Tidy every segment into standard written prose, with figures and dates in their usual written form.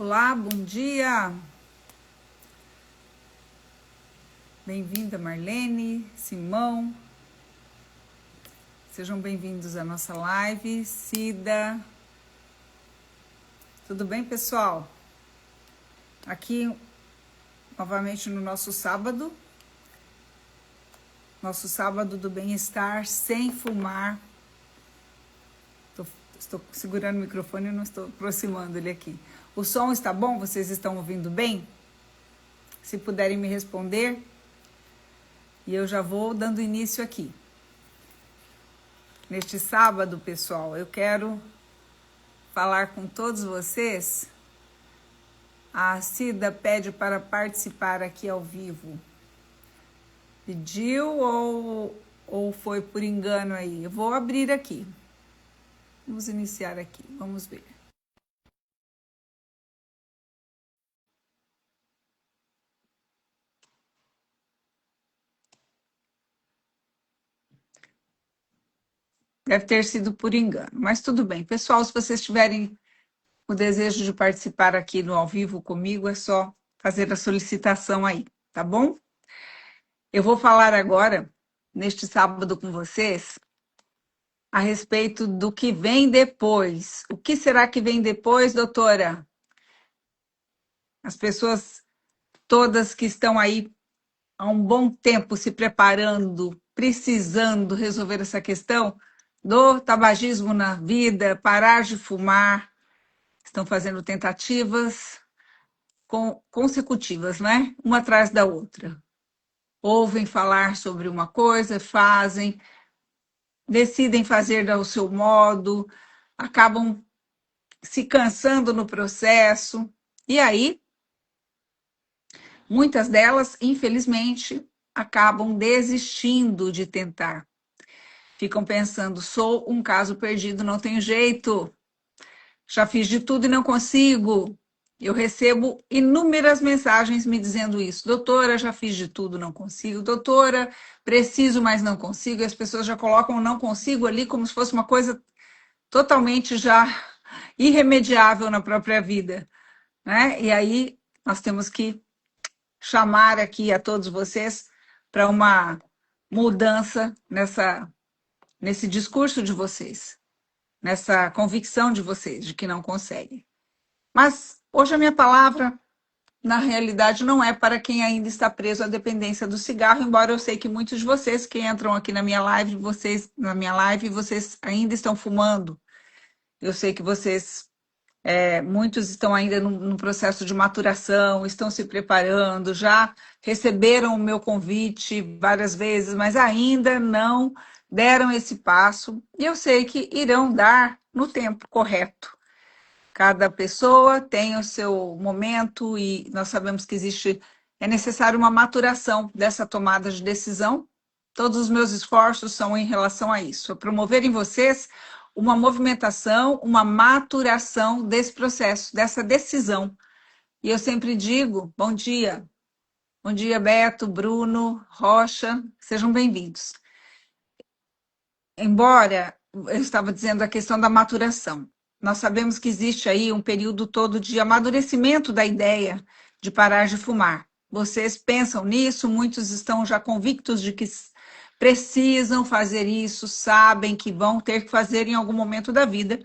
Olá, bom dia! Bem-vinda Marlene, Simão. Sejam bem-vindos à nossa live. Cida. Tudo bem, pessoal? Aqui, novamente no nosso sábado do bem-estar, sem fumar. Estou segurando o microfone e não estou aproximando ele aqui. O som está bom? Vocês estão ouvindo bem? Se puderem me responder. E eu já vou dando início aqui. Neste sábado, pessoal, eu quero falar com todos vocês. A Cida pede para participar aqui ao vivo. Pediu ou foi por engano aí? Eu vou abrir aqui. Vamos iniciar aqui, vamos ver. Deve ter sido por engano, mas tudo bem. Pessoal, se vocês tiverem o desejo de participar aqui no ao vivo comigo, é só fazer a solicitação aí, tá bom? Eu vou falar agora, neste sábado com vocês, a respeito do que vem depois. O que será que vem depois, doutora? As pessoas todas que estão aí há um bom tempo se preparando, precisando resolver essa questão do tabagismo na vida, parar de fumar, estão fazendo tentativas consecutivas, né? Uma atrás da outra. Ouvem falar sobre uma coisa, fazem, decidem fazer ao seu modo, acabam se cansando no processo, e aí, muitas delas, infelizmente, acabam desistindo de tentar. Ficam pensando, sou um caso perdido, não tenho jeito, já fiz de tudo e não consigo. Eu recebo inúmeras mensagens me dizendo isso. Doutora, já fiz de tudo, não consigo. Doutora, preciso, mas não consigo. E as pessoas já colocam o não consigo ali como se fosse uma coisa totalmente já irremediável na própria vida, né? E aí nós temos que chamar aqui a todos vocês para uma mudança nesse discurso de vocês, nessa convicção de vocês de que não conseguem. Mas hoje a minha palavra, na realidade, não é para quem ainda está preso à dependência do cigarro, embora eu sei que muitos de vocês que entram aqui na minha live, vocês ainda estão fumando. Eu sei que vocês, muitos estão ainda no processo de maturação, estão se preparando, já receberam o meu convite várias vezes, mas ainda não deram esse passo. E eu sei que irão dar no tempo correto. Cada pessoa tem o seu momento e nós sabemos que é necessário uma maturação dessa tomada de decisão. Todos os meus esforços são em relação a isso, a promover em vocês uma movimentação, uma maturação desse processo, dessa decisão. E eu sempre digo, bom dia, Beto, Bruno, Rocha, sejam bem-vindos. Embora eu estava dizendo a questão da maturação, nós sabemos que existe aí um período todo de amadurecimento da ideia de parar de fumar. Vocês pensam nisso, muitos estão já convictos de que precisam fazer isso, sabem que vão ter que fazer em algum momento da vida.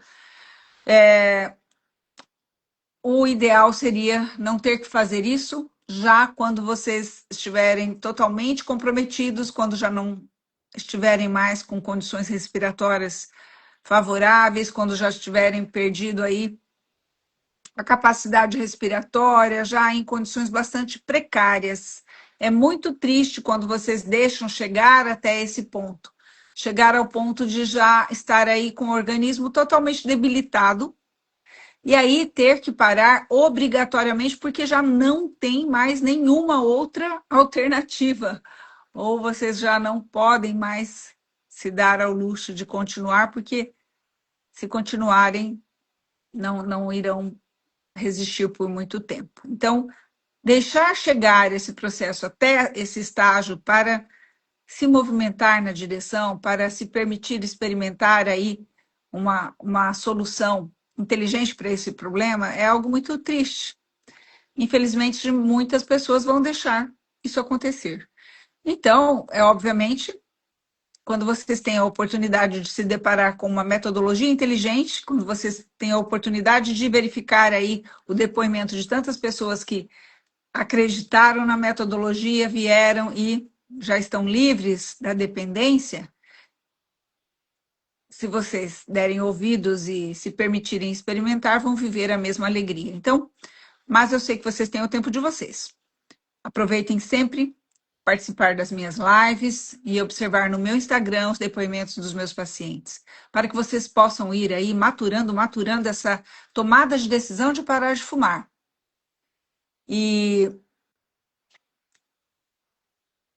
O ideal seria não ter que fazer isso já quando vocês estiverem totalmente comprometidos, quando já não estiverem mais com condições respiratórias favoráveis, quando já estiverem perdido aí a capacidade respiratória, já em condições bastante precárias. É muito triste quando vocês deixam chegar até esse ponto, chegar ao ponto de já estar aí com o organismo totalmente debilitado, e aí ter que parar obrigatoriamente porque já não tem mais nenhuma outra alternativa. Ou vocês já não podem mais se dar ao luxo de continuar, porque se continuarem, não irão resistir por muito tempo. Então, deixar chegar esse processo até esse estágio para se movimentar na direção, para se permitir experimentar aí uma solução inteligente para esse problema é algo muito triste. Infelizmente, muitas pessoas vão deixar isso acontecer. Então, obviamente, quando vocês têm a oportunidade de se deparar com uma metodologia inteligente, quando vocês têm a oportunidade de verificar aí o depoimento de tantas pessoas que acreditaram na metodologia, vieram e já estão livres da dependência, se vocês derem ouvidos e se permitirem experimentar, vão viver a mesma alegria. Então, mas eu sei que vocês têm o tempo de vocês. Aproveitem sempre participar das minhas lives e observar no meu Instagram os depoimentos dos meus pacientes, para que vocês possam ir aí maturando essa tomada de decisão de parar de fumar. E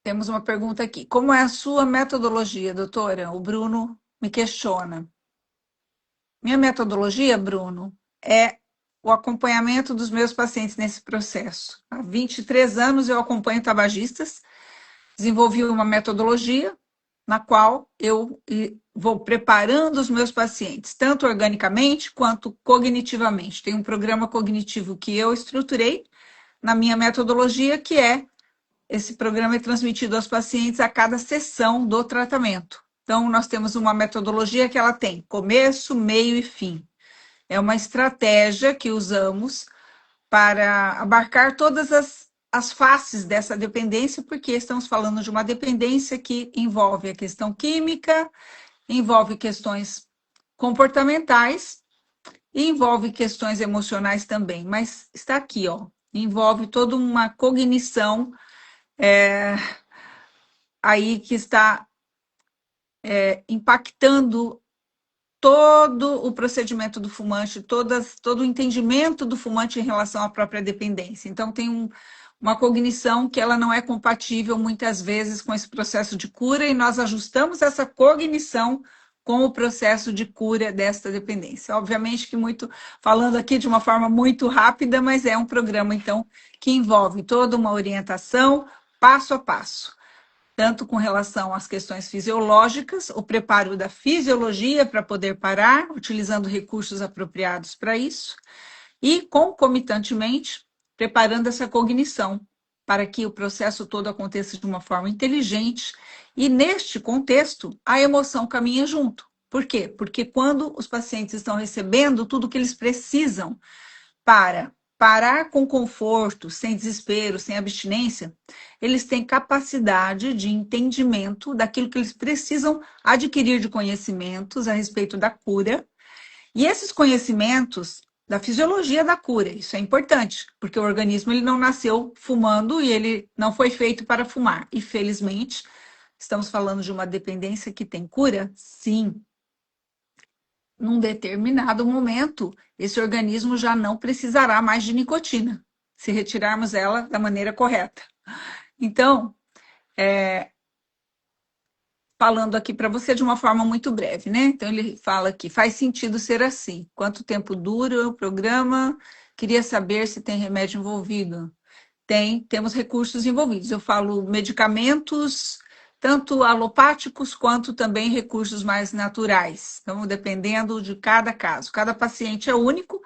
temos uma pergunta aqui. Como é a sua metodologia, doutora? O Bruno me questiona. Minha metodologia, Bruno, é o acompanhamento dos meus pacientes nesse processo. Há 23 anos eu acompanho tabagistas, desenvolvi uma metodologia na qual eu vou preparando os meus pacientes, tanto organicamente quanto cognitivamente. Tem um programa cognitivo que eu estruturei na minha metodologia, que esse programa é transmitido aos pacientes a cada sessão do tratamento. Então, nós temos uma metodologia que ela tem começo, meio e fim. É uma estratégia que usamos para abarcar todas as faces dessa dependência, porque estamos falando de uma dependência que envolve a questão química, envolve questões comportamentais e envolve questões emocionais também, mas está aqui, ó, envolve toda uma cognição aí que está impactando todo o procedimento do fumante, todo o entendimento do fumante em relação à própria dependência. Então, tem uma cognição que ela não é compatível, muitas vezes, com esse processo de cura, e nós ajustamos essa cognição com o processo de cura desta dependência. Obviamente que falando aqui de uma forma muito rápida, mas é um programa, então, que envolve toda uma orientação, passo a passo, tanto com relação às questões fisiológicas, o preparo da fisiologia para poder parar, utilizando recursos apropriados para isso, e concomitantemente preparando essa cognição para que o processo todo aconteça de uma forma inteligente, e neste contexto a emoção caminha junto. Por quê? Porque quando os pacientes estão recebendo tudo o que eles precisam para parar com conforto, sem desespero, sem abstinência, eles têm capacidade de entendimento daquilo que eles precisam adquirir de conhecimentos a respeito da cura. E esses conhecimentos da fisiologia da cura, isso é importante, porque o organismo ele não nasceu fumando e ele não foi feito para fumar. E felizmente, estamos falando de uma dependência que tem cura? Sim. Num determinado momento, esse organismo já não precisará mais de nicotina, se retirarmos ela da maneira correta. Então, falando aqui para você de uma forma muito breve, né? Então, ele fala aqui, faz sentido ser assim. Quanto tempo dura o programa? Queria saber se tem remédio envolvido. Temos recursos envolvidos. Eu falo medicamentos, tanto alopáticos quanto também recursos mais naturais. Então, dependendo de cada caso. Cada paciente é único,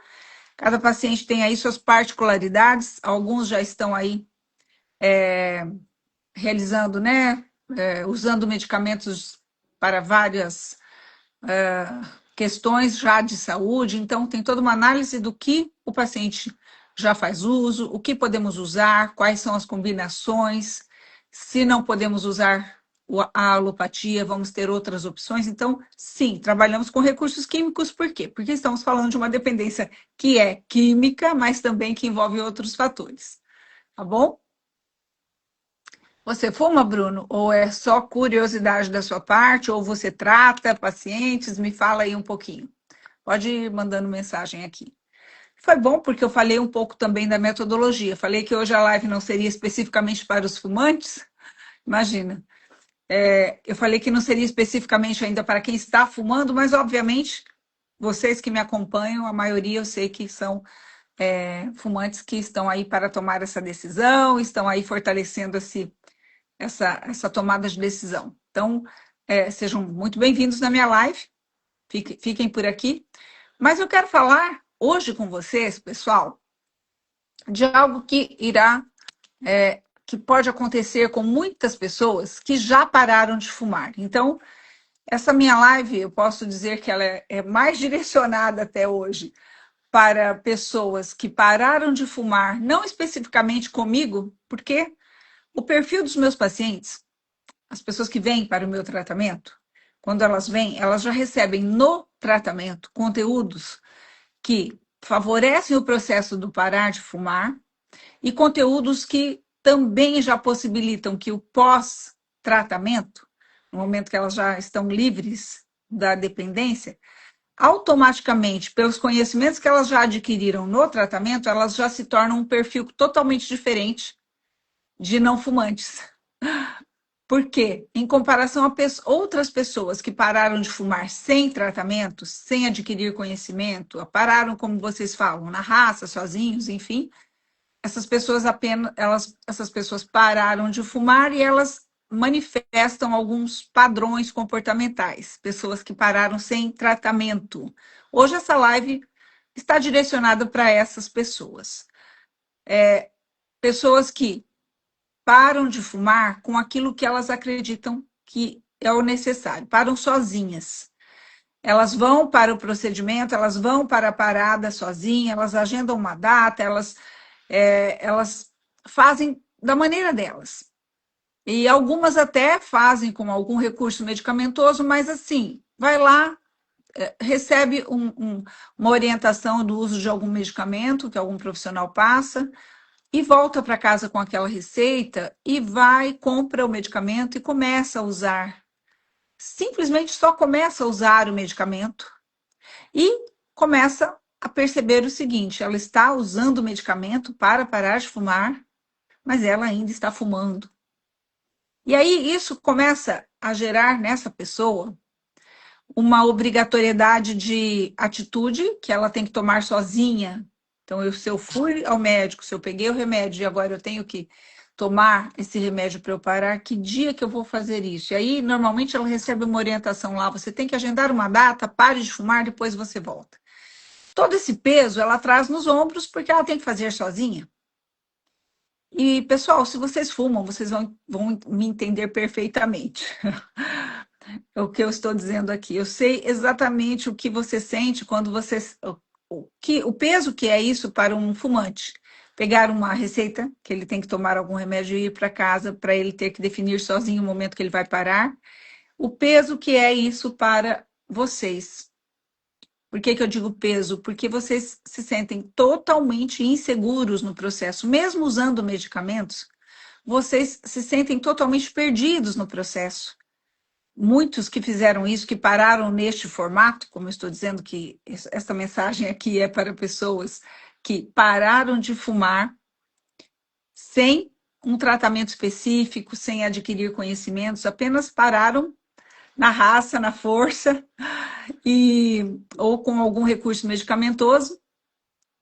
cada paciente tem aí suas particularidades, alguns já estão aí realizando, né, usando medicamentos para várias questões já de saúde, então tem toda uma análise do que o paciente já faz uso, o que podemos usar, quais são as combinações, se não podemos usar a alopatia, vamos ter outras opções. Então, sim, trabalhamos com recursos químicos, por quê? Porque estamos falando de uma dependência que é química, mas também que envolve outros fatores, tá bom? Você fuma, Bruno? Ou é só curiosidade da sua parte? Ou você trata pacientes? Me fala aí um pouquinho. Pode ir mandando mensagem aqui. Foi bom porque eu falei um pouco também da metodologia. Falei que hoje a live não seria especificamente para os fumantes. Imagina. Eu falei que não seria especificamente ainda para quem está fumando, mas obviamente vocês que me acompanham, a maioria eu sei que são fumantes que estão aí para tomar essa decisão, estão aí fortalecendo essa tomada de decisão. Então, sejam muito bem-vindos na minha live, fiquem por aqui. Mas eu quero falar hoje com vocês, pessoal, de algo que que pode acontecer com muitas pessoas que já pararam de fumar. Então, essa minha live, eu posso dizer que ela é mais direcionada até hoje para pessoas que pararam de fumar, não especificamente comigo, porque o perfil dos meus pacientes, as pessoas que vêm para o meu tratamento, quando elas vêm, elas já recebem no tratamento conteúdos que favorecem o processo do parar de fumar e conteúdos que também já possibilitam que o pós-tratamento, no momento que elas já estão livres da dependência, automaticamente, pelos conhecimentos que elas já adquiriram no tratamento, elas já se tornam um perfil totalmente diferente de não fumantes. Por quê? Em comparação a outras pessoas que pararam de fumar sem tratamento, sem adquirir conhecimento, pararam, como vocês falam, na raça, sozinhos, enfim, essas pessoas essas pessoas pararam de fumar e elas manifestam alguns padrões comportamentais, pessoas que pararam sem tratamento. Hoje essa live está direcionada para essas pessoas. Pessoas que param de fumar com aquilo que elas acreditam que é o necessário, param sozinhas. Elas vão para o procedimento, elas vão para a parada sozinhas, elas agendam uma data, elas fazem da maneira delas. E algumas até fazem com algum recurso medicamentoso, mas assim, vai lá, recebe uma orientação do uso de algum medicamento que algum profissional passa e volta para casa com aquela receita e vai, compra o medicamento e começa a usar. Simplesmente só começa a usar o medicamento e começa a perceber o seguinte: ela está usando o medicamento para parar de fumar, mas ela ainda está fumando. E aí isso começa a gerar nessa pessoa uma obrigatoriedade de atitude que ela tem que tomar sozinha. Então, se eu fui ao médico, se eu peguei o remédio e agora eu tenho que tomar esse remédio para eu parar, que dia que eu vou fazer isso? E aí, normalmente, ela recebe uma orientação lá, você tem que agendar uma data, pare de fumar, depois você volta. Todo esse peso ela traz nos ombros porque ela tem que fazer sozinha. E, pessoal, se vocês fumam, vocês vão me entender perfeitamente. É o que eu estou dizendo aqui. Eu sei exatamente o que você sente quando você. O peso que é isso para um fumante. Pegar uma receita, que ele tem que tomar algum remédio e ir para casa, para ele ter que definir sozinho o momento que ele vai parar. O peso que é isso para vocês. Por que eu digo peso? Porque vocês se sentem totalmente inseguros no processo, mesmo usando medicamentos, vocês se sentem totalmente perdidos no processo. Muitos que fizeram isso, que pararam neste formato, como eu estou dizendo que esta mensagem aqui é para pessoas que pararam de fumar sem um tratamento específico, sem adquirir conhecimentos, apenas pararam na raça, na força, ou com algum recurso medicamentoso,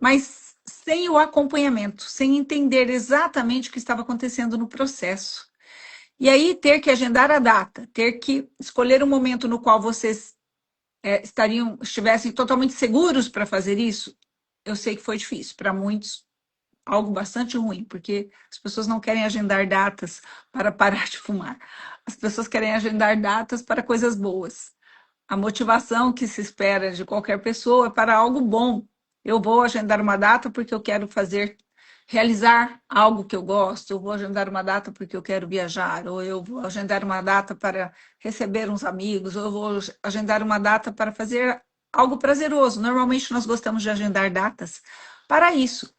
mas sem o acompanhamento, sem entender exatamente o que estava acontecendo no processo. E aí ter que agendar a data, ter que escolher um momento no qual vocês estivessem totalmente seguros para fazer isso, eu sei que foi difícil. Para muitos, algo bastante ruim, porque as pessoas não querem agendar datas para parar de fumar. As pessoas querem agendar datas para coisas boas. A motivação que se espera de qualquer pessoa é para algo bom. Eu vou agendar uma data porque eu quero realizar algo que eu gosto, eu vou agendar uma data porque eu quero viajar, ou eu vou agendar uma data para receber uns amigos, ou eu vou agendar uma data para fazer algo prazeroso. Normalmente nós gostamos de agendar datas para isso.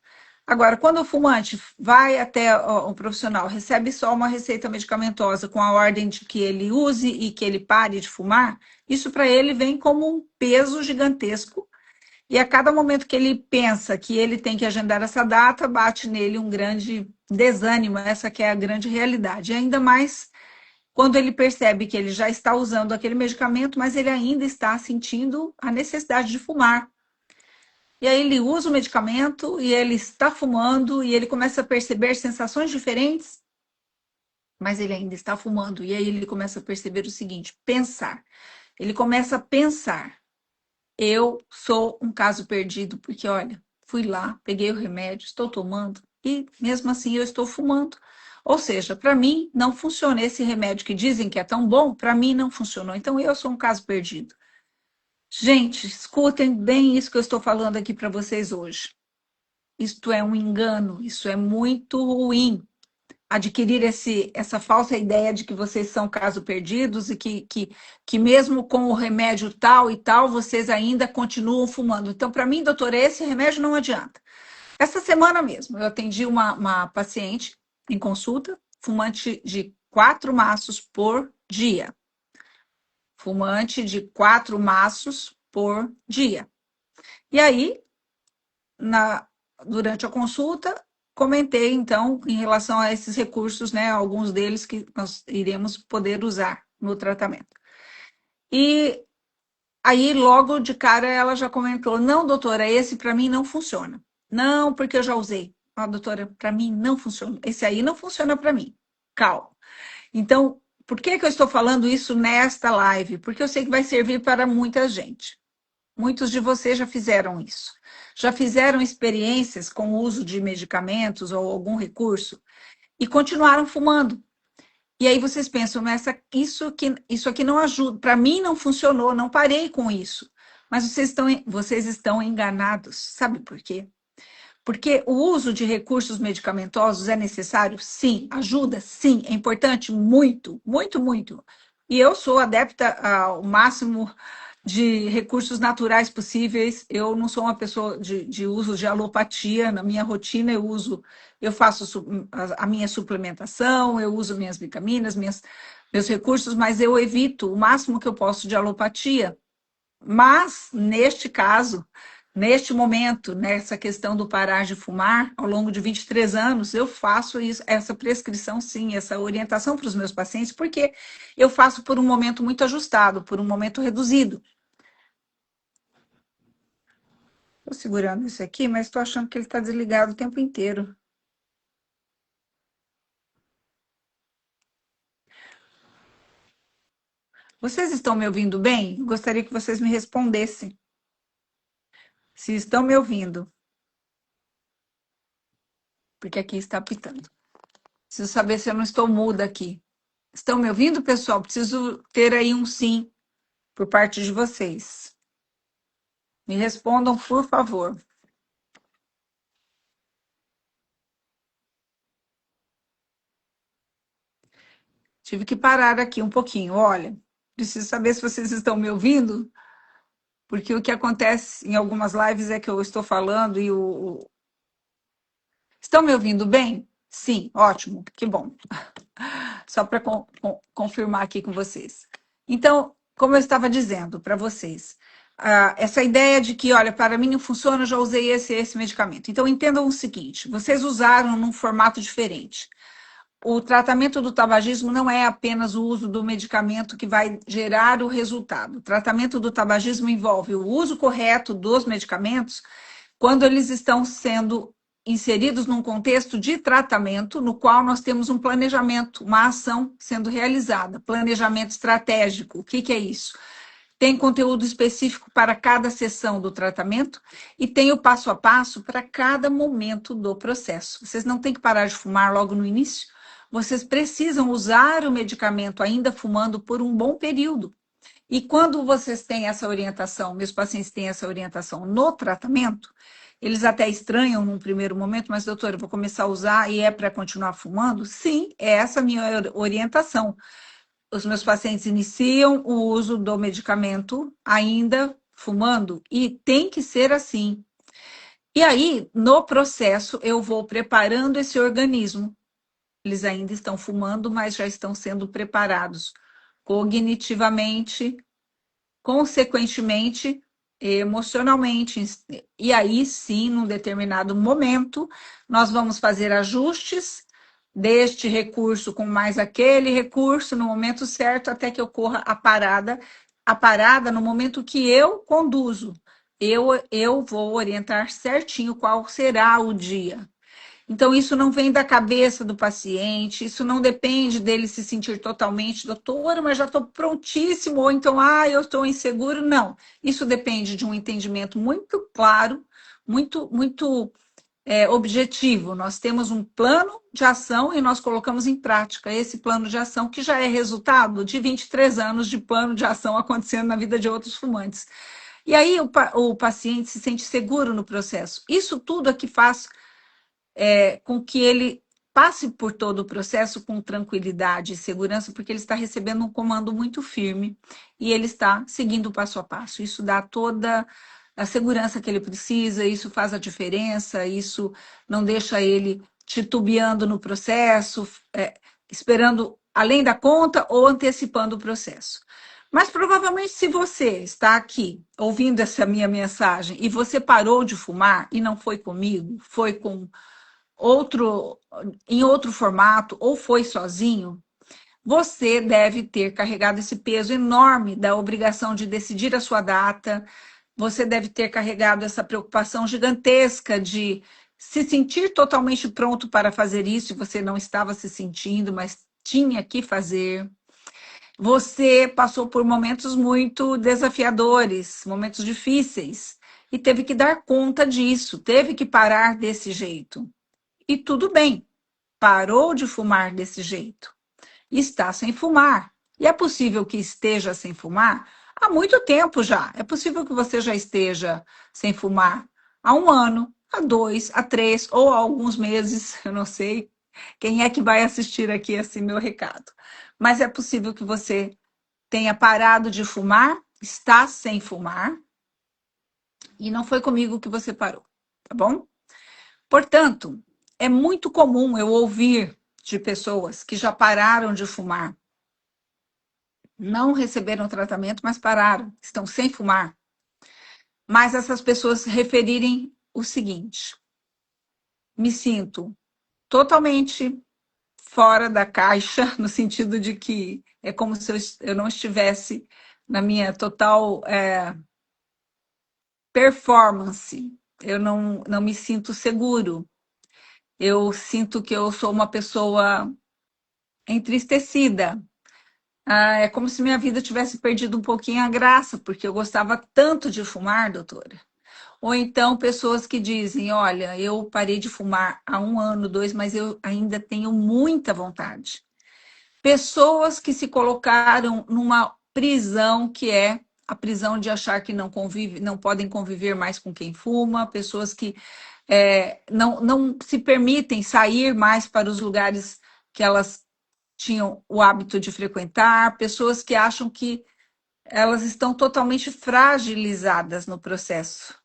Agora, quando o fumante vai até um profissional, recebe só uma receita medicamentosa com a ordem de que ele use e que ele pare de fumar, isso para ele vem como um peso gigantesco. E a cada momento que ele pensa que ele tem que agendar essa data, bate nele um grande desânimo, essa que é a grande realidade. E ainda mais quando ele percebe que ele já está usando aquele medicamento, mas ele ainda está sentindo a necessidade de fumar. E aí ele usa o medicamento e ele está fumando e ele começa a perceber sensações diferentes, mas ele ainda está fumando. E aí ele começa a perceber o seguinte, pensar. Ele começa a pensar. eu sou um caso perdido, porque olha, fui lá, peguei o remédio, estou tomando e mesmo assim eu estou fumando. Ou seja, para mim não funciona esse remédio que dizem que é tão bom, para mim não funcionou. Então eu sou um caso perdido. Gente, escutem bem isso que eu estou falando aqui para vocês hoje. Isto é um engano, isso é muito ruim. Adquirir essa falsa ideia de que vocês são caso perdidos e que mesmo com o remédio tal e tal, vocês ainda continuam fumando. Então, para mim, doutora, esse remédio não adianta. Essa semana mesmo, eu atendi uma paciente em consulta, fumante de 4 maços por dia. Fumante de 4 maços por dia. E aí, na, durante a consulta, comentei, então, em relação a esses recursos, né, alguns deles que nós iremos poder usar no tratamento. E aí, logo de cara, ela já comentou: não, doutora, esse para mim não funciona. Não, porque eu já usei. Ah, doutora, para mim não funciona. Esse aí não funciona para mim. Calma. Então, por que que eu estou falando isso nesta live? Porque eu sei que vai servir para muita gente. Muitos de vocês já fizeram isso. Já fizeram experiências com o uso de medicamentos ou algum recurso e continuaram fumando. E aí vocês pensam, isso aqui não ajuda. Para mim não funcionou, não parei com isso. Mas vocês estão enganados. Sabe por quê? Porque o uso de recursos medicamentosos é necessário? Sim. Ajuda? Sim. É importante? Muito, muito, muito. E eu sou adepta ao máximo de recursos naturais possíveis. Eu não sou uma pessoa de uso de alopatia. Na minha rotina, eu faço a minha suplementação, eu uso minhas vitaminas, meus recursos, mas eu evito o máximo que eu posso de alopatia. Mas, neste caso, neste momento, nessa questão do parar de fumar, ao longo de 23 anos, eu faço isso, essa prescrição, sim, essa orientação para os meus pacientes, porque eu faço por um momento muito ajustado, por um momento reduzido. Estou segurando isso aqui, mas estou achando que ele está desligado o tempo inteiro. Vocês estão me ouvindo bem? Eu gostaria que vocês me respondessem. Se estão me ouvindo, porque aqui está apitando. Preciso saber se eu não estou muda aqui. Estão me ouvindo, pessoal? Preciso ter aí um sim por parte de vocês. Me respondam, por favor. Tive que parar aqui um pouquinho. Olha, preciso saber se vocês estão me ouvindo, porque o que acontece em algumas lives é que eu estou falando e Estão me ouvindo bem? Sim, ótimo, que bom. Só para confirmar aqui com vocês. Então, como eu estava dizendo para vocês, essa ideia de que, olha, para mim não funciona, eu já usei esse medicamento. Então, entendam o seguinte: vocês usaram num formato diferente. O tratamento do tabagismo não é apenas o uso do medicamento que vai gerar o resultado. O tratamento do tabagismo envolve o uso correto dos medicamentos quando eles estão sendo inseridos num contexto de tratamento, no qual nós temos um planejamento, uma ação sendo realizada, planejamento estratégico. O que é isso? Tem conteúdo específico para cada sessão do tratamento e tem o passo a passo para cada momento do processo. Vocês não têm que parar de fumar logo no início, vocês precisam usar o medicamento ainda fumando por um bom período. E quando vocês têm essa orientação, meus pacientes têm essa orientação no tratamento, eles até estranham num primeiro momento, mas doutora, eu vou começar a usar e é para continuar fumando? Sim, é essa a minha orientação. Os meus pacientes iniciam o uso do medicamento ainda fumando e tem que ser assim. E aí, no processo, eu vou preparando esse organismo. Eles ainda estão fumando, mas já estão sendo preparados cognitivamente, consequentemente, emocionalmente. E aí sim, num determinado momento, nós vamos fazer ajustes deste recurso com mais aquele recurso no momento certo, até que ocorra a parada no momento que eu conduzo. Eu vou orientar certinho qual será o dia. Então, isso não vem da cabeça do paciente, isso não depende dele se sentir totalmente, doutora, mas já estou prontíssimo, ou então, eu estou inseguro. Não, isso depende de um entendimento muito claro, muito objetivo. Nós temos um plano de ação e nós colocamos em prática esse plano de ação, que já é resultado de 23 anos de plano de ação acontecendo na vida de outros fumantes. E aí o paciente se sente seguro no processo. Isso tudo é que faz com que ele passe por todo o processo com tranquilidade e segurança, porque ele está recebendo um comando muito firme e ele está seguindo o passo a passo. Isso dá toda a segurança que ele precisa, isso faz a diferença, isso não deixa ele titubeando no processo, esperando além da conta ou antecipando o processo. Mas provavelmente, se você está aqui ouvindo essa minha mensagem e você parou de fumar e não foi comigo, foi com outro, em outro formato ou foi sozinho, você deve ter carregado esse peso enorme da obrigação de decidir a sua data, você deve ter carregado essa preocupação gigantesca de se sentir totalmente pronto para fazer isso, e você não estava se sentindo, mas tinha que fazer. Você passou por momentos muito desafiadores, momentos difíceis, e teve que dar conta disso, teve que parar desse jeito. E tudo bem, parou de fumar desse jeito. Está sem fumar. E é possível que esteja sem fumar há muito tempo já. É possível que você já esteja sem fumar há 1 ano, há 2, há 3 ou há alguns meses. Eu não sei quem é que vai assistir aqui esse meu recado. Mas é possível que você tenha parado de fumar, está sem fumar, e não foi comigo que você parou, tá bom? Portanto, é muito comum eu ouvir de pessoas que já pararam de fumar, não receberam tratamento, mas pararam, estão sem fumar. Mas essas pessoas referirem o seguinte: me sinto totalmente fora da caixa, no sentido de que é como se eu não estivesse na minha total performance. Eu não me sinto seguro. Eu sinto que eu sou uma pessoa entristecida. É como se minha vida tivesse perdido um pouquinho a graça, porque eu gostava tanto de fumar, doutora. Ou então pessoas que dizem, olha, eu parei de fumar há 1 ano, 2, mas eu ainda tenho muita vontade. Pessoas que se colocaram numa prisão que é a prisão de achar que não podem conviver mais com quem fuma, pessoas que não se permitem sair mais para os lugares que elas tinham o hábito de frequentar, pessoas que acham que elas estão totalmente fragilizadas no processo.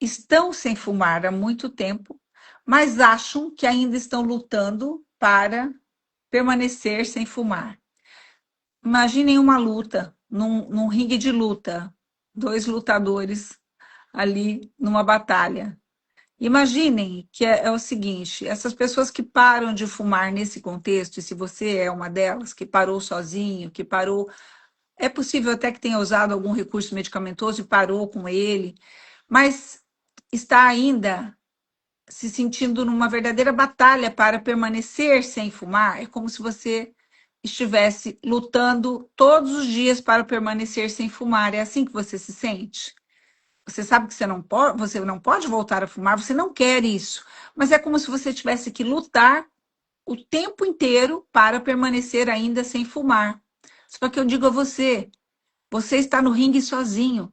Estão sem fumar há muito tempo, mas acham que ainda estão lutando para permanecer sem fumar. Imaginem uma luta, num ringue de luta, 2 lutadores ali numa batalha. Imaginem que é o seguinte: essas pessoas que param de fumar nesse contexto, e se você é uma delas, que parou sozinho, que parou, é possível até que tenha usado algum recurso medicamentoso e parou com ele, mas está ainda se sentindo numa verdadeira batalha para permanecer sem fumar, é como se você estivesse lutando todos os dias para permanecer sem fumar. É assim que você se sente? Você sabe que você não pode voltar a fumar, você não quer isso, mas é como se você tivesse que lutar o tempo inteiro para permanecer ainda sem fumar. Só que eu digo a você, você está no ringue sozinho.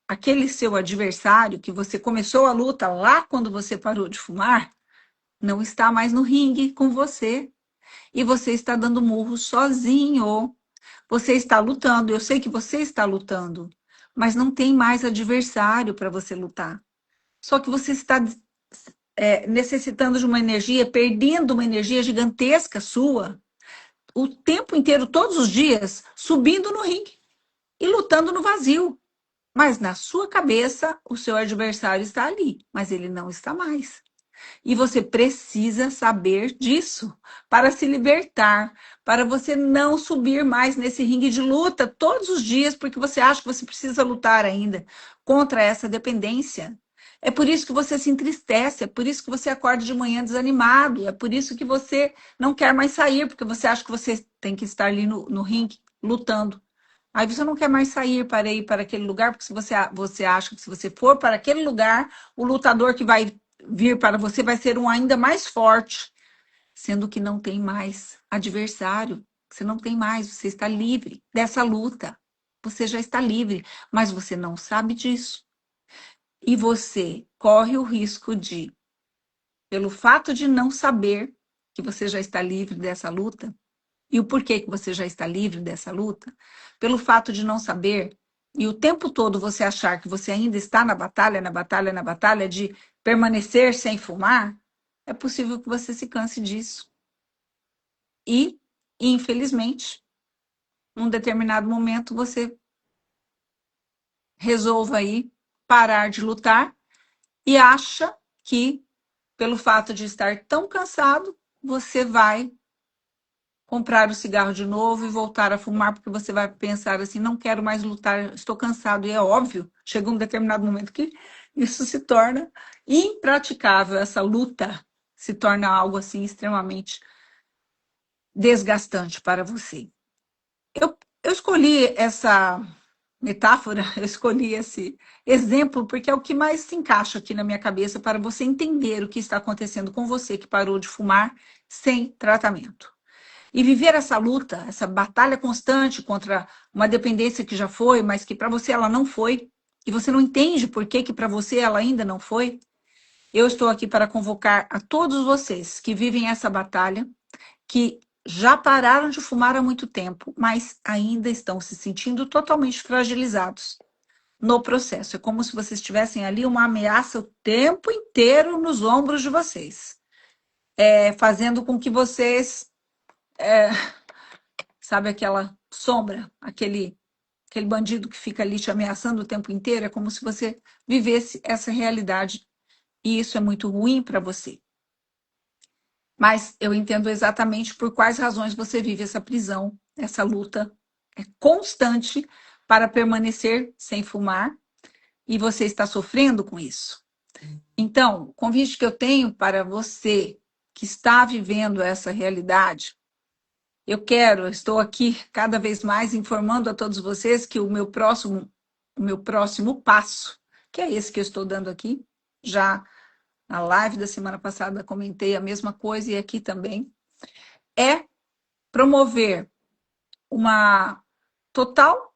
Aquele seu adversário que você começou a luta lá quando você parou de fumar, não está mais no ringue com você. E você está dando murro sozinho. Você está lutando, eu sei que você está lutando, mas não tem mais adversário para você lutar. Só que você está necessitando de uma energia, perdendo uma energia gigantesca sua, o tempo inteiro, todos os dias, subindo no ringue e lutando no vazio. Mas na sua cabeça, o seu adversário está ali, mas ele não está mais. E você precisa saber disso para se libertar, para você não subir mais nesse ringue de luta todos os dias, porque você acha que você precisa lutar ainda contra essa dependência. É por isso que você se entristece, é por isso que você acorda de manhã desanimado, é por isso que você não quer mais sair, porque você acha que você tem que estar ali no ringue lutando. Aí você não quer mais sair para ir para aquele lugar, porque se você acha que se você for para aquele lugar, o lutador que vai vir para você vai ser um ainda mais forte, sendo que não tem mais adversário. Você não tem mais, você está livre dessa luta. Você já está livre, mas você não sabe disso. E você corre o risco de, pelo fato de não saber que você já está livre dessa luta, e o porquê que você já está livre dessa luta, pelo fato de não saber, e o tempo todo você achar que você ainda está na batalha, na batalha, na batalha, de permanecer sem fumar, é possível que você se canse disso. E, infelizmente, num determinado momento, você resolva aí parar de lutar e acha que, pelo fato de estar tão cansado, você vai comprar o cigarro de novo e voltar a fumar, porque você vai pensar assim, não quero mais lutar, estou cansado. E é óbvio, chega um determinado momento que isso se torna impraticável, essa luta se torna algo assim extremamente desgastante para você. Eu escolhi essa metáfora, eu escolhi esse exemplo porque é o que mais se encaixa aqui na minha cabeça para você entender o que está acontecendo com você que parou de fumar sem tratamento. E viver essa luta, essa batalha constante contra uma dependência que já foi, mas que para você ela não foi, e você não entende por que para você ela ainda não foi, eu estou aqui para convocar a todos vocês que vivem essa batalha, que já pararam de fumar há muito tempo, mas ainda estão se sentindo totalmente fragilizados no processo. É como se vocês tivessem ali uma ameaça o tempo inteiro nos ombros de vocês, fazendo com que vocês, sabe aquela sombra, aquele bandido que fica ali te ameaçando o tempo inteiro, é como se você vivesse essa realidade e isso é muito ruim para você. Mas eu entendo exatamente por quais razões você vive essa prisão, essa luta constante para permanecer sem fumar e você está sofrendo com isso. Então, o convite que eu tenho para você que está vivendo essa realidade, estou aqui cada vez mais informando a todos vocês que o meu próximo passo, que é esse que eu estou dando aqui, já na live da semana passada comentei a mesma coisa e aqui também, é promover uma total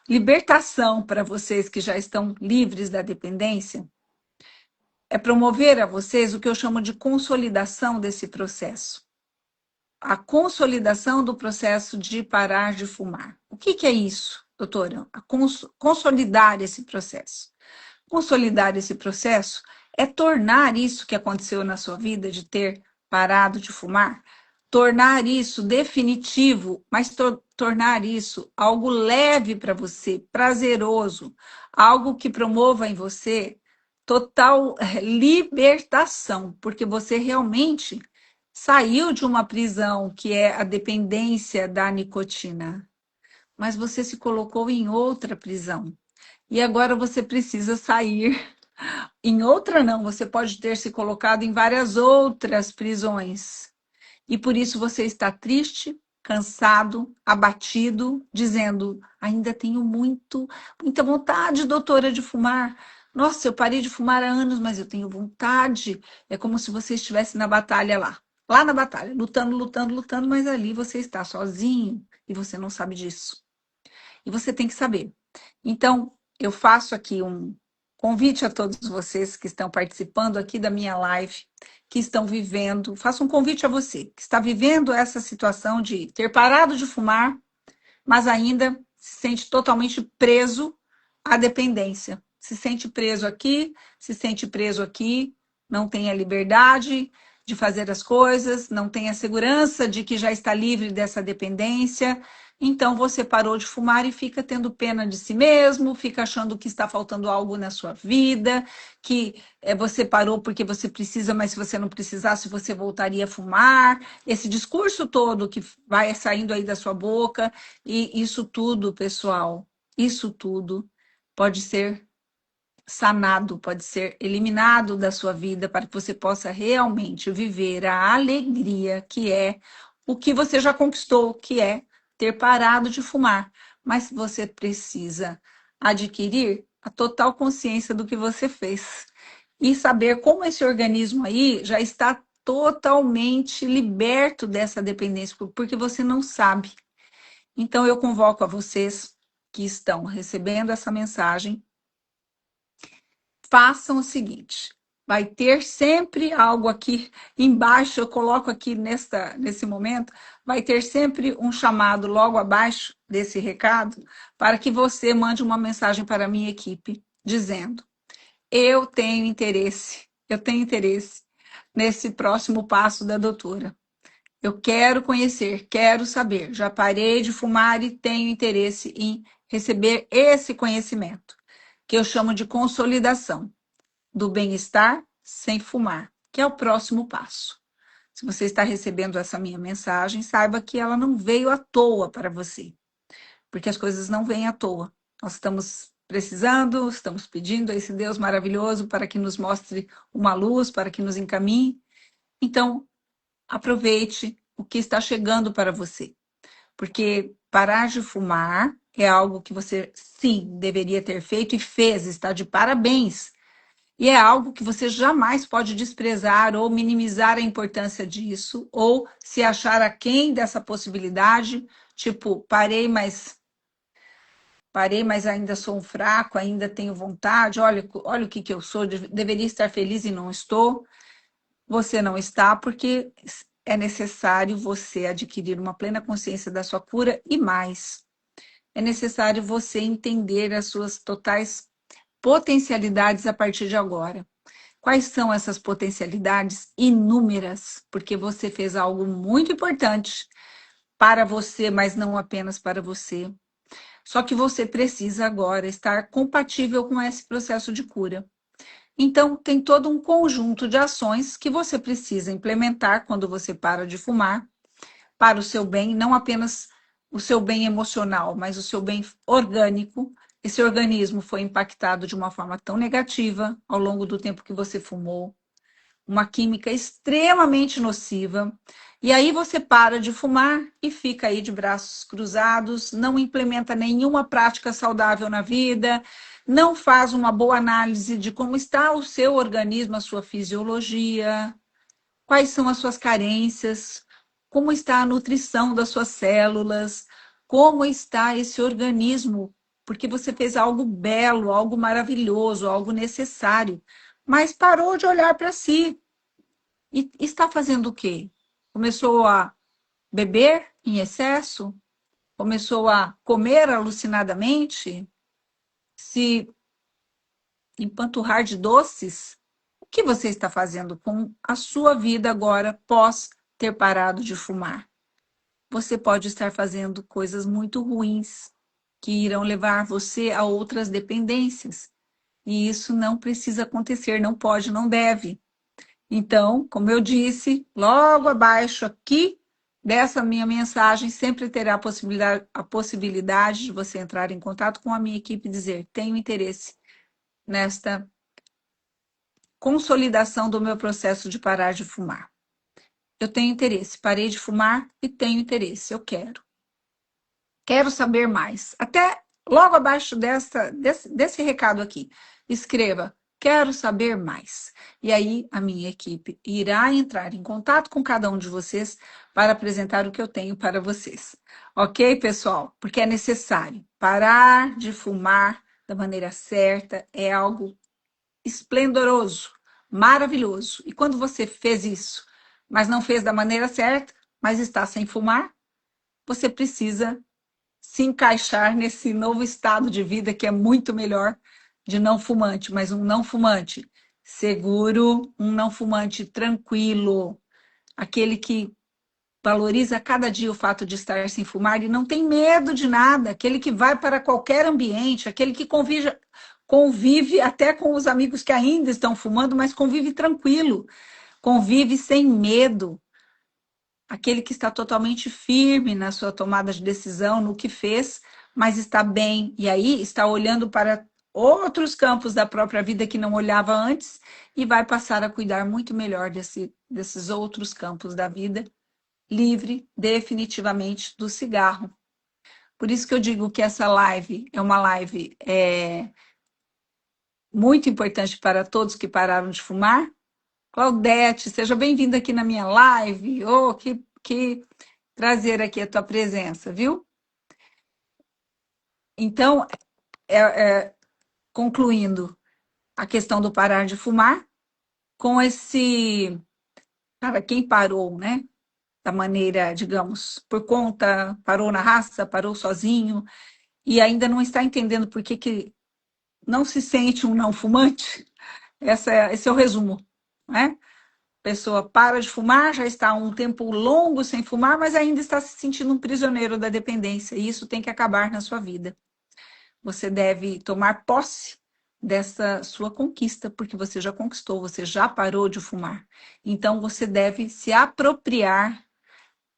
libertação para vocês que já estão livres da dependência, é promover a vocês o que eu chamo de consolidação desse processo. A consolidação do processo de parar de fumar. O que é isso, doutora? Consolidar esse processo. Consolidar esse processo é tornar isso que aconteceu na sua vida, de ter parado de fumar, tornar isso definitivo, mas tornar isso algo leve para você, prazeroso, algo que promova em você total libertação, porque você realmente saiu de uma prisão que é a dependência da nicotina, mas você se colocou em outra prisão. E agora você precisa sair em outra não, você pode ter se colocado em várias outras prisões. E por isso você está triste, cansado, abatido, dizendo: ainda tenho muita vontade, doutora, de fumar. Nossa, eu parei de fumar há anos, mas eu tenho vontade. É como se você estivesse na batalha lá na batalha, lutando, lutando, lutando, mas ali você está sozinho e você não sabe disso. E você tem que saber. Então, eu faço aqui um convite a todos vocês que estão participando aqui da minha live, que estão vivendo, faço um convite a você, que está vivendo essa situação de ter parado de fumar, mas ainda se sente totalmente preso à dependência. Se sente preso aqui, se sente preso aqui, não tem a liberdade de fazer as coisas, não tem a segurança de que já está livre dessa dependência. Então você parou de fumar e fica tendo pena de si mesmo, fica achando que está faltando algo na sua vida, que você parou porque você precisa, mas se você não precisasse, você voltaria a fumar. Esse discurso todo que vai saindo aí da sua boca, e isso tudo, pessoal, isso tudo pode ser sanado, pode ser eliminado da sua vida para que você possa realmente viver a alegria que é o que você já conquistou, que é ter parado de fumar. Mas você precisa adquirir a total consciência do que você fez e saber como esse organismo aí já está totalmente liberto dessa dependência, porque você não sabe. Então, eu convoco a vocês que estão recebendo essa mensagem, façam o seguinte: vai ter sempre algo aqui embaixo, eu coloco aqui nesse momento, vai ter sempre um chamado logo abaixo desse recado, para que você mande uma mensagem para a minha equipe, dizendo: eu tenho interesse nesse próximo passo da doutora. Eu quero conhecer, quero saber. Já parei de fumar e tenho interesse em receber esse conhecimento, que eu chamo de consolidação do bem-estar sem fumar, que é o próximo passo. Se você está recebendo essa minha mensagem, saiba que ela não veio à toa para você, porque as coisas não vêm à toa. Nós estamos precisando, estamos pedindo a esse Deus maravilhoso para que nos mostre uma luz, para que nos encaminhe. Então, aproveite o que está chegando para você, porque parar de fumar é algo que você, sim, deveria ter feito e fez, está de parabéns. E é algo que você jamais pode desprezar ou minimizar a importância disso, ou se achar aquém dessa possibilidade, tipo, parei, mas ainda sou um fraco, ainda tenho vontade, olha o que eu sou, deveria estar feliz e não estou. Você não está, porque é necessário você adquirir uma plena consciência da sua cura e mais. É necessário você entender as suas totais potencialidades a partir de agora. Quais são essas potencialidades? Inúmeras, porque você fez algo muito importante para você, mas não apenas para você. Só que você precisa agora estar compatível com esse processo de cura. Então, tem todo um conjunto de ações que você precisa implementar quando você para de fumar, para o seu bem, não apenas o seu bem emocional, mas o seu bem orgânico. Esse organismo foi impactado de uma forma tão negativa ao longo do tempo que você fumou, uma química extremamente nociva. E aí você para de fumar e fica aí de braços cruzados, não implementa nenhuma prática saudável na vida, não faz uma boa análise de como está o seu organismo, a sua fisiologia, quais são as suas carências, como está a nutrição das suas células, como está esse organismo, porque você fez algo belo, algo maravilhoso, algo necessário, mas parou de olhar para si. E está fazendo o quê? Começou a beber em excesso? Começou a comer alucinadamente? Se empanturrar de doces? O que você está fazendo com a sua vida agora, pós ter parado de fumar? Você pode estar fazendo coisas muito ruins que irão levar você a outras dependências. E isso não precisa acontecer, não pode, não deve. Então, como eu disse, logo abaixo aqui dessa minha mensagem, sempre terá a possibilidade de você entrar em contato com a minha equipe e dizer: tenho interesse nesta consolidação do meu processo de parar de fumar. Eu tenho interesse, parei de fumar e tenho interesse, eu quero. Quero saber mais. Até logo abaixo desse recado aqui, escreva: quero saber mais. E aí a minha equipe irá entrar em contato com cada um de vocês para apresentar o que eu tenho para vocês. Ok, pessoal? Porque é necessário parar de fumar da maneira certa, é algo esplendoroso, maravilhoso. E quando você fez isso, mas não fez da maneira certa, mas está sem fumar, você precisa se encaixar nesse novo estado de vida que é muito melhor de não fumante, mas um não fumante seguro, um não fumante tranquilo, aquele que valoriza cada dia o fato de estar sem fumar e não tem medo de nada, aquele que vai para qualquer ambiente, aquele que convive até com os amigos que ainda estão fumando, mas convive tranquilo, convive sem medo, aquele que está totalmente firme na sua tomada de decisão, no que fez, mas está bem, e aí está olhando para outros campos da própria vida que não olhava antes e vai passar a cuidar muito melhor desses outros campos da vida, livre definitivamente do cigarro. Por isso que eu digo que essa live é uma live muito importante para todos que pararam de fumar. Claudete, seja bem-vinda aqui na minha live. Oh, que prazer aqui a tua presença, viu? Então, concluindo a questão do parar de fumar, com esse, para quem parou, né? Da maneira, digamos, por conta, parou na raça, parou sozinho, e ainda não está entendendo por que não se sente um não fumante, esse é o resumo, né? A pessoa para de fumar, já está um tempo longo sem fumar, mas ainda está se sentindo um prisioneiro da dependência, e isso tem que acabar na sua vida. Você deve tomar posse dessa sua conquista, porque você já conquistou, você já parou de fumar. Então, você deve se apropriar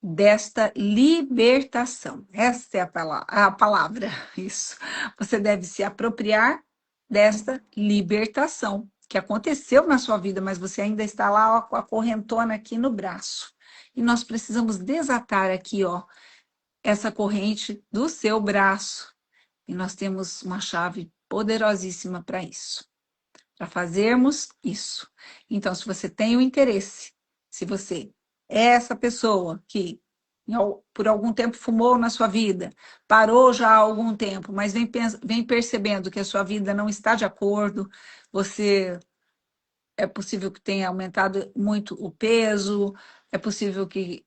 desta libertação. Essa é a palavra, isso. Você deve se apropriar desta libertação que aconteceu na sua vida, mas você ainda está lá ó, com a correntona aqui no braço. E nós precisamos desatar aqui, ó, essa corrente do seu braço. E nós temos uma chave poderosíssima para isso, para fazermos isso. Então, se você tem o interesse, se você é essa pessoa que por algum tempo fumou na sua vida, parou já há algum tempo, mas vem percebendo que a sua vida não está de acordo, você é possível que tenha aumentado muito o peso, é possível que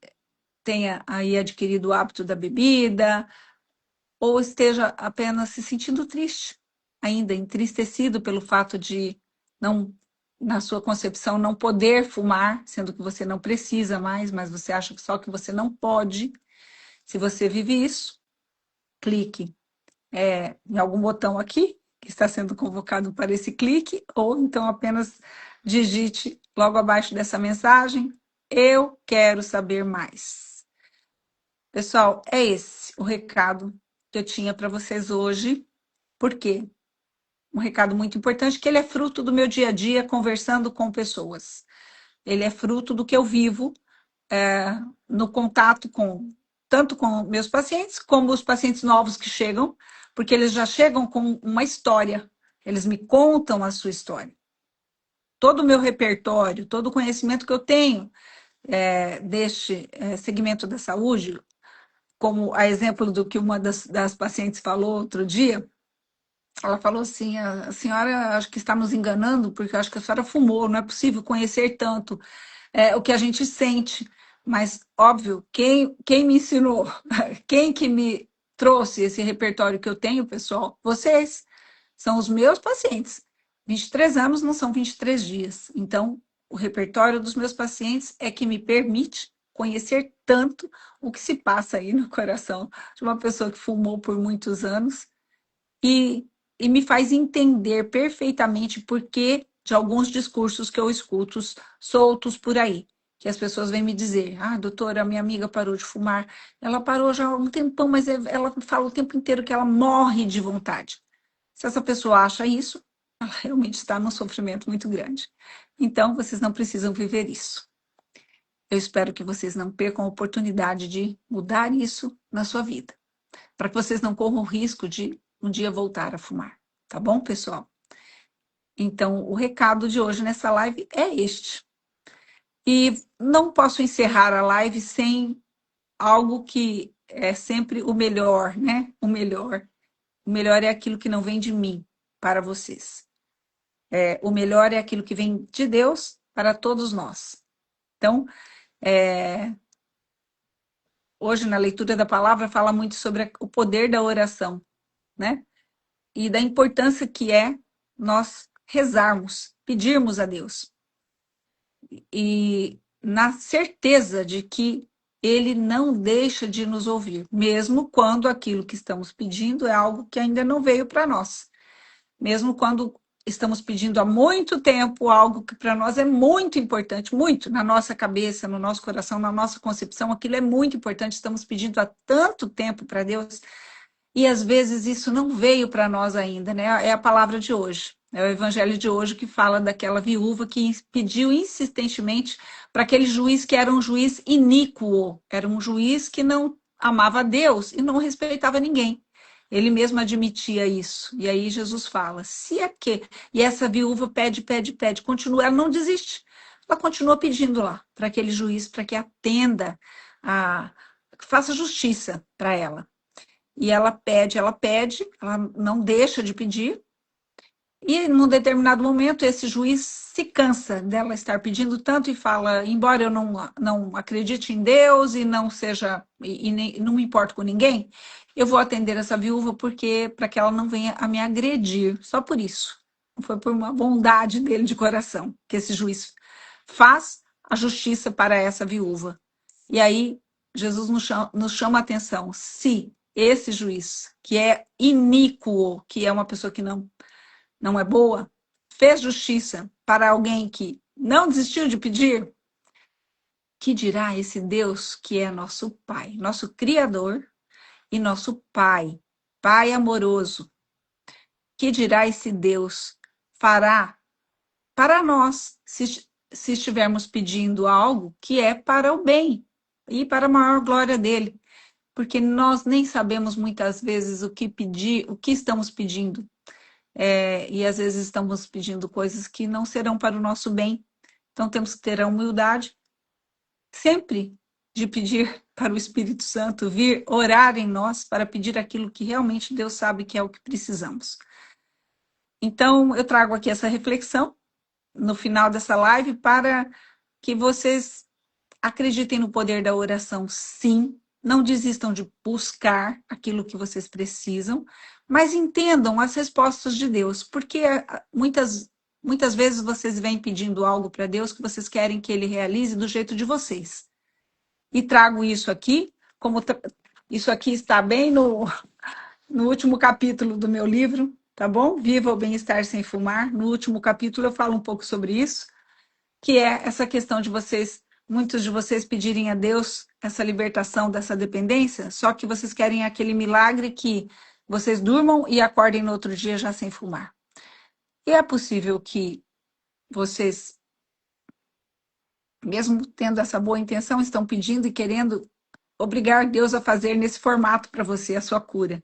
tenha aí adquirido o hábito da bebida, ou esteja apenas se sentindo triste, ainda entristecido pelo fato de não, na sua concepção, não poder fumar, sendo que você não precisa mais, mas você acha que só que você não pode. Se você vive isso, clique em algum botão aqui, que está sendo convocado para esse clique, ou então apenas digite logo abaixo dessa mensagem, eu quero saber mais. Pessoal, é esse o recado que eu tinha para vocês hoje. Por quê? Um recado muito importante, que ele é fruto do meu dia a dia conversando com pessoas. Ele é fruto do que eu vivo no contato tanto com meus pacientes, como os pacientes novos que chegam, porque eles já chegam com uma história, eles me contam a sua história. Todo o meu repertório, todo o conhecimento que eu tenho deste segmento da saúde, como a exemplo do que uma das pacientes falou outro dia, ela falou assim, a senhora acho que está nos enganando, porque eu acho que a senhora fumou, não é possível conhecer tanto o que a gente sente. Mas, óbvio, quem me ensinou, quem que me trouxe esse repertório que eu tenho, pessoal? Vocês, são os meus pacientes. 23 anos não são 23 dias. Então, o repertório dos meus pacientes é que me permite conhecer tanto o que se passa aí no coração de uma pessoa que fumou por muitos anos e, e me faz entender perfeitamente por que de alguns discursos que eu escuto soltos por aí. Que as pessoas vêm me dizer, doutora, minha amiga parou de fumar, ela parou já há um tempão, mas ela fala o tempo inteiro que ela morre de vontade. Se essa pessoa acha isso, ela realmente está num sofrimento muito grande. Então, vocês não precisam viver isso. Eu espero que vocês não percam a oportunidade de mudar isso na sua vida, para que vocês não corram o risco de um dia voltar a fumar. Tá bom, pessoal? Então, o recado de hoje nessa live é este. E não posso encerrar a live sem algo que é sempre o melhor, né? O melhor. O melhor é aquilo que não vem de mim para vocês. O melhor é aquilo que vem de Deus para todos nós. Então, hoje na leitura da palavra fala muito sobre o poder da oração, né? E da importância que é nós rezarmos, pedirmos a Deus. E na certeza de que Ele não deixa de nos ouvir, mesmo quando aquilo que estamos pedindo é algo que ainda não veio para nós. Mesmo quando estamos pedindo há muito tempo algo que para nós é muito importante, muito, na nossa cabeça, no nosso coração, na nossa concepção, aquilo é muito importante, estamos pedindo há tanto tempo para Deus, E às vezes isso não veio para nós ainda, né? É a palavra de hoje. É o evangelho de hoje que fala daquela viúva que pediu insistentemente para aquele juiz que era um juiz iníquo, era um juiz que não amava a Deus e não respeitava ninguém. Ele mesmo admitia isso. E aí Jesus fala: se é que. E essa viúva pede, pede, pede, continua, ela não desiste. Ela continua pedindo lá para aquele juiz para que atenda, a, faça justiça para ela. E ela não deixa de pedir, e num determinado momento esse juiz se cansa dela estar pedindo tanto e fala, embora eu não acredite em Deus e não seja, e não me importo com ninguém, eu vou atender essa viúva porque para que ela não venha a me agredir, só por isso. Foi por uma bondade dele de coração que esse juiz faz a justiça para essa viúva. E aí, Jesus nos chama a atenção. Se esse juiz, que é iníquo, que é uma pessoa que não é boa, fez justiça para alguém que não desistiu de pedir, que dirá esse Deus que é nosso Pai, nosso Criador e nosso Pai, Pai amoroso? Que dirá esse Deus fará para nós, se estivermos pedindo algo que é para o bem e para a maior glória dele? Porque nós nem sabemos muitas vezes o que pedir, o que estamos pedindo. E às vezes estamos pedindo coisas que não serão para o nosso bem. Então temos que ter a humildade sempre de pedir para o Espírito Santo vir orar em nós para pedir aquilo que realmente Deus sabe que é o que precisamos. Então eu trago aqui essa reflexão no final dessa live para que vocês acreditem no poder da oração, sim. Não desistam de buscar aquilo que vocês precisam, mas entendam as respostas de Deus, porque muitas vezes vocês vêm pedindo algo para Deus que vocês querem que Ele realize do jeito de vocês. E trago isso aqui, isso aqui está bem no último capítulo do meu livro, tá bom? Viva o bem-estar sem fumar. No último capítulo eu falo um pouco sobre isso, que é essa questão de muitos de vocês pedirem a Deus essa libertação dessa dependência, só que vocês querem aquele milagre que vocês durmam e acordem no outro dia já sem fumar. E é possível que vocês, mesmo tendo essa boa intenção, estão pedindo e querendo obrigar Deus a fazer nesse formato para você a sua cura.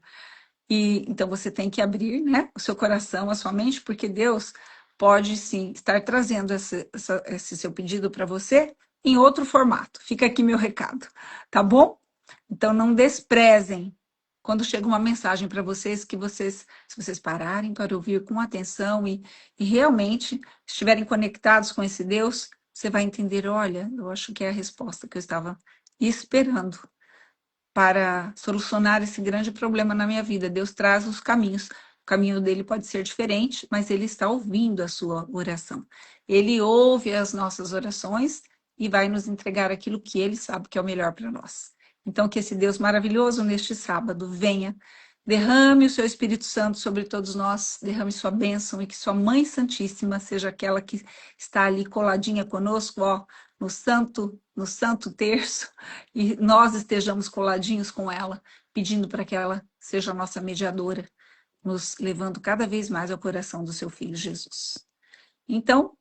E então você tem que abrir, né, o seu coração, a sua mente, porque Deus pode sim estar trazendo esse seu pedido para você em outro formato. Fica aqui meu recado, tá bom? Então não desprezem quando chega uma mensagem para vocês, que vocês, se vocês pararem para ouvir com atenção e realmente estiverem conectados com esse Deus, você vai entender, olha, eu acho que é a resposta que eu estava esperando para solucionar esse grande problema na minha vida. Deus traz os caminhos. O caminho dele pode ser diferente, mas ele está ouvindo a sua oração. Ele ouve as nossas orações e vai nos entregar aquilo que ele sabe que é o melhor para nós. Então, que esse Deus maravilhoso neste sábado venha, derrame o seu Espírito Santo sobre todos nós, derrame sua bênção e que sua Mãe Santíssima seja aquela que está ali coladinha conosco, ó, no santo terço, e nós estejamos coladinhos com ela, pedindo para que ela seja a nossa mediadora, nos levando cada vez mais ao coração do seu Filho Jesus. Então,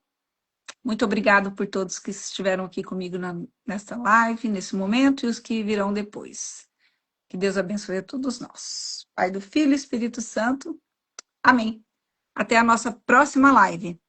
muito obrigado por todos que estiveram aqui comigo nesta live, nesse momento, e os que virão depois. Que Deus abençoe a todos nós. Pai do Filho e Espírito Santo. Amém. Até a nossa próxima live.